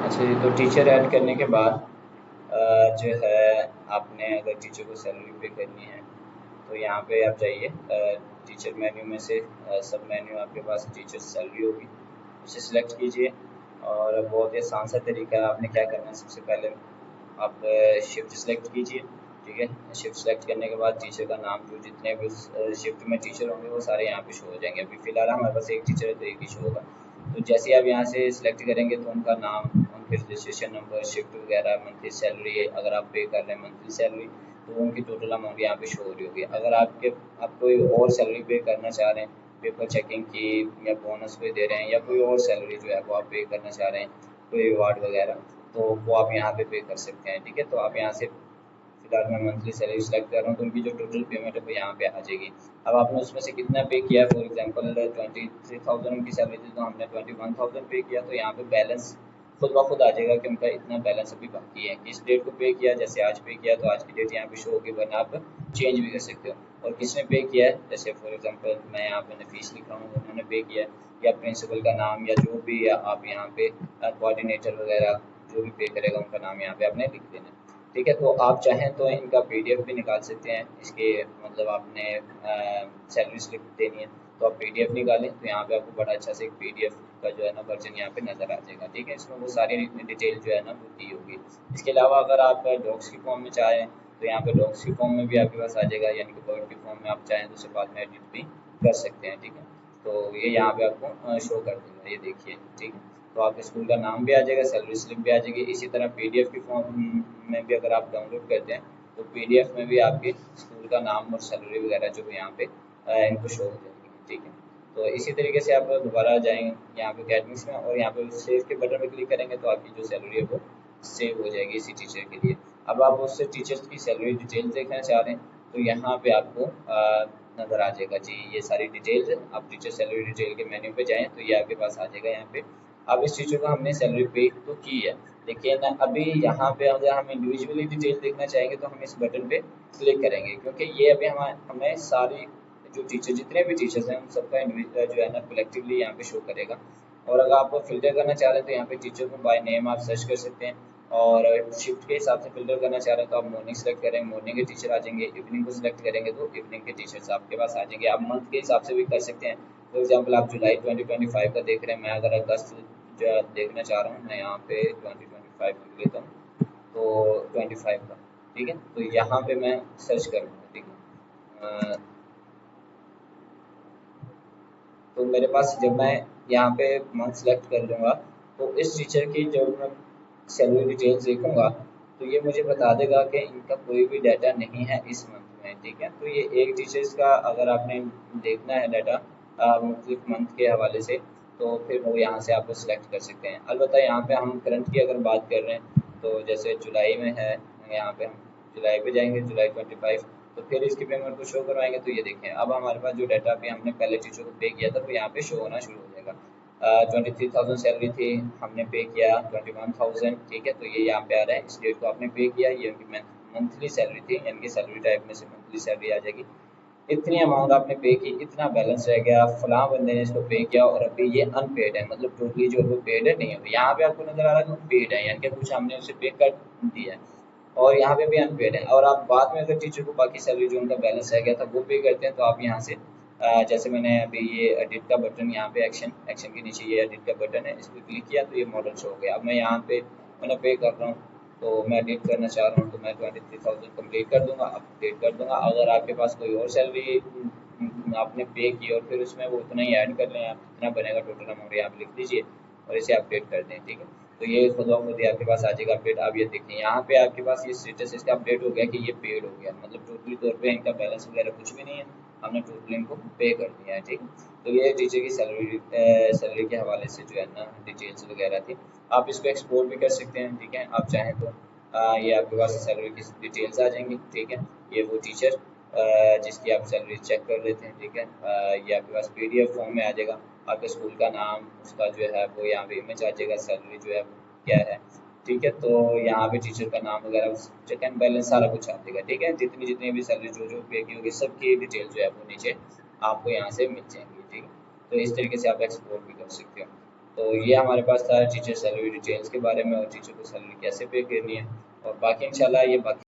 अच्छा जी, तो teacher add करने के बाद जो है आपने अगर टीचर को सैलरी पे करनी है तो यहाँ पे आप जाइए टीचर मेन्यू में से सब मेन्यू आपके पास टीचर सैलरी होगी, उसे सिलेक्ट कीजिए। और बहुत ही आसान सा तरीका है, आपने क्या करना है सबसे पहले आप शिफ्ट सेलेक्ट कीजिए। ठीक है, शिफ्ट सेलेक्ट करने के बाद टीचर का नाम जो जितने भी शिफ्ट में टीचर होंगे वो सारे यहाँ पे शो हो जाएंगे। अभी फ़िलहाल हमारे पास एक टीचर है तो एक ही शो होगा। तो जैसे ही आप यहाँ से सिलेक्ट करेंगे तो उनका नाम, उनके रजिस्ट्रेशन नंबर, शिफ्ट वगैरह, मंथली सैलरी, अगर आप पे कर रहे हैं मंथली सैलरी तो उनकी टोटल अमाउंट यहाँ पे शो हो रही होगी। अगर आप कोई और सैलरी पे करना चाह रहे हैं, पेपर चेकिंग की या बोनस पे दे रहे हैं या कोई और सैलरी जो है वो आप पे करना चाह रहे हैं, कोई रिवार्ड वगैरह, तो वो आप यहाँ पे कर सकते हैं। ठीक है, तो आप यहाँ से फिलहाल मैं मंथली सैलरी सेलेक्ट कर रहा हूँ तो उनकी जो टोटल पेमेंट है वो यहाँ पे आ जाएगी। अब आपने उसमें से कितना पे किया है, फॉर एग्जांपल 23,000 उनकी सैलरी थी तो हमने 21,000 पे किया, तो यहाँ पे बैलेंस खुद ब खुद आ जाएगा कि उनका इतना बैलेंस अभी बाकी है। किस डेट को पे किया, जैसे आज पे किया तो आज की डेट यहाँ पे शो होगी, वरना आप चेंज भी कर सकते हो। और किसने पे किया है, जैसे फॉर एग्जांपल मैं यहाँ पे फीस लिख रहा हूँ, उन्होंने पे किया है, या प्रिंसिपल का नाम या जो भी, या आप यहाँ पे कोऑर्डिनेटर वगैरह जो भी पे करेगा उनका नाम यहाँ पे आपने लिख देना है। ठीक है, तो आप चाहें तो इनका पीडीएफ भी निकाल सकते हैं इसके, मतलब आपने सैलरी स्लिप देनी है तो आप पीडीएफ निकालें तो यहाँ पे आपको बड़ा अच्छा से एक पीडीएफ का जो है ना वर्जन यहाँ पे नज़र आ जाएगा। ठीक है, इसमें वो सारी डिटेल जो है ना वो दी होगी। इसके अलावा अगर आप डॉक्स की फॉर्म में चाहें तो यहाँ पे डॉक्स की फॉर्म में भी आपके पास आ जाएगा, यानी कि वर्ड की फॉर्म में आप चाहें तो उसे बाद में एडिट भी कर सकते हैं। ठीक है, तो ये यहाँ पे आपको शो कर देगा, ये देखिए। ठीक है, तो आपके स्कूल का नाम भी आ जाएगा, सैलरी स्लिप भी आ जाएगी। इसी तरह पीडीएफ की फॉर्म में भी अगर आप डाउनलोड करते हैं तो पीडीएफ में भी आपके स्कूल का नाम और सैलरी वगैरह जो यहाँ पे इनको शो हो जाएगी। ठीक है, तो इसी तरीके से आप दोबारा जाएंगे यहाँ पे अकेडमिक्स में और यहाँ पे सेव के बटन पे क्लिक करेंगे तो आपकी जो सैलरी है वो सेव हो जाएगी इसी टीचर के लिए। अब आप उससे टीचर्स की सैलरी डिटेल देखना चाह रहे हैं तो यहाँ पे आपको नज़र आ जाएगा जी, ये सारी डिटेल्स है। आप टीचर सैलरी डिटेल के मेन्यू पे जाएँ तो ये आपके पास आ जाएगा यहाँ पे। अब इस टीचर को हमने सैलरी पे तो की है, लेकिन अभी यहाँ पे अगर हम इंडिविजुअली डिटेल देखना चाहेंगे तो हम इस बटन पे क्लिक करेंगे, क्योंकि ये अभी हमें सारी जो टीचर, जितने भी टीचर्स हैं उन सबका इंडिविजुअल जो है ना कलेक्टिवली यहाँ पे शो करेगा। और अगर आप फिल्टर करना चाह रहे हैं तो यहाँ पे टीचर को बाय नेम आप सर्च कर सकते हैं, और शिफ्ट के हिसाब से फिल्टर करना चाह रहे हैं तो आप मॉर्निंग सेलेक्ट करेंगे, मॉर्निंग के टीचर आ जाएंगे, इवनिंग को सिलेक्ट करेंगे तो इवनिंग के टीचर्स आपके पास आ जाएंगे। आप मंथ के हिसाब से भी कर सकते हैं। फॉर एग्जाम्पल आप जुलाई 2025 का देख रहे हैं, मैं अगर अगस्त जो देखना चाह रहा हूँ, मैं यहाँ पे 2025 लिख लेता हूँ, तो 25 का। ठीक है, तो यहाँ पे मैं सर्च करूँगा। ठीक है, तो मेरे पास जब मैं यहाँ पे मंथ सेलेक्ट कर दूंगा तो इस टीचर की जब मैं सैलरी डिटेल्स देखूंगा तो ये मुझे बता देगा कि इनका कोई भी डाटा नहीं है इस मंथ में। ठीक है, तो ये एक टीचर्स का अगर आपने देखना है डाटा मुख्तलिफ मंथ के हवाले से तो फिर वो यहाँ से आप सिलेक्ट कर सकते हैं। अलबत्ता यहाँ पे हम करंट की अगर बात कर रहे हैं तो जैसे जुलाई में है, यहाँ पे हम जुलाई पे जाएंगे, जुलाई 25, तो फिर इसकी पेमेंट को शो करवाएंगे तो ये देखें अब हमारे पास जो डाटा अभी हमने पहले टीचर को पे किया था वो यहाँ पे शो होना शुरू हो जाएगा। 23,000 सैलरी थी, हमने पे किया 21,000। ठीक है, तो ये यहाँ पे आ रहा है, इस डेट को आपने पे किया, ये उनकी मंथली सैलरी थी, यानी कि सैलरी टाइप में से मंथली सैलरी आ जाएगी। इतनी अमाउंट आपने पे की, इतना बैलेंस रह गया, फलां बंदे ने इसको पे किया और अभी ये अनपेड है, मतलब टोटली जो है पेड है नहीं है। यहाँ पे आपको नजर आ रहा है कि पेड है, यानी कि कुछ हमने उसे पे कर दिया है, और यहाँ पे भी अनपेड है। और आप बाद में अगर टीचर को बाकी सैलरी जो उनका बैलेंस रह गया था वो पे करते हैं तो आप यहाँ से जैसे मैंने अभी ये एडिट का बटन, यहाँ पे एक्शन एक्शन के नीचे ये एडिट का बटन है, इस पर क्लिक किया तो ये मॉडल शो हो गया। अब मैं यहाँ पे मैंने पे कर रहा हूँ तो मैं एडिट करना चाह रहा हूँ तो मैं 23,000 कम्प्लीट कर दूंगा, अपडेट कर दूंगा। अगर आपके पास कोई और सैलरी आपने पे की और फिर उसमें वो उतना ही ऐड कर लें, आप कितना बनेगा टोटल अमाउंट यहाँ पे लिख दीजिए और इसे अपडेट कर दें। ठीक है, तो ये खुद ब खुद ही आपके पास आ जाएगा अपडेट। आप ये देखें यहाँ पे आपके पास ये स्टेटस इसका अपडेट हो गया कि ये पेड हो गया, मतलब टोटली तौर पे इनका बैलेंस वगैरह कुछ भी नहीं है, हमने टोटल इनको पे कर दिया है। ठीक है, तो ये टीचर की सैलरी के हवाले से जो है ना डिटेल्स वगैरह थी। आप इसको एक्सपोर्ट भी कर सकते हैं। ठीक है, आप चाहें तो ये आपके पास सैलरी की डिटेल्स आ जाएंगी। ठीक है, ये वो टीचर जिसकी आप सैलरी चेक कर लेते हैं। ठीक है, ये आपके पास पीडीएफ फॉर्म में आ जाएगा, आपके स्कूल का नाम, उसका जो है वो यहाँ पे इमेज आ जाएगा, सैलरी जो है वो क्या है। ठीक है, तो यहाँ पे टीचर का नाम वगैरह, चेक एंड बैलेंस सारा कुछ आ जाएगा। ठीक है, जितनी जितनी भी सैलरी जो पे की होगी सबकी डिटेल जो है वो नीचे आपको यहाँ से मिल जाएंगी। ठीक है, तो इस तरीके से आप एक्सपोर्ट भी कर सकते हो। तो ये हमारे पास था टीचर सैलरी डिटेल्स के बारे में और टीचर को सैलरी कैसे पे करनी है। और बाकी इंशाल्लाह ये बाकी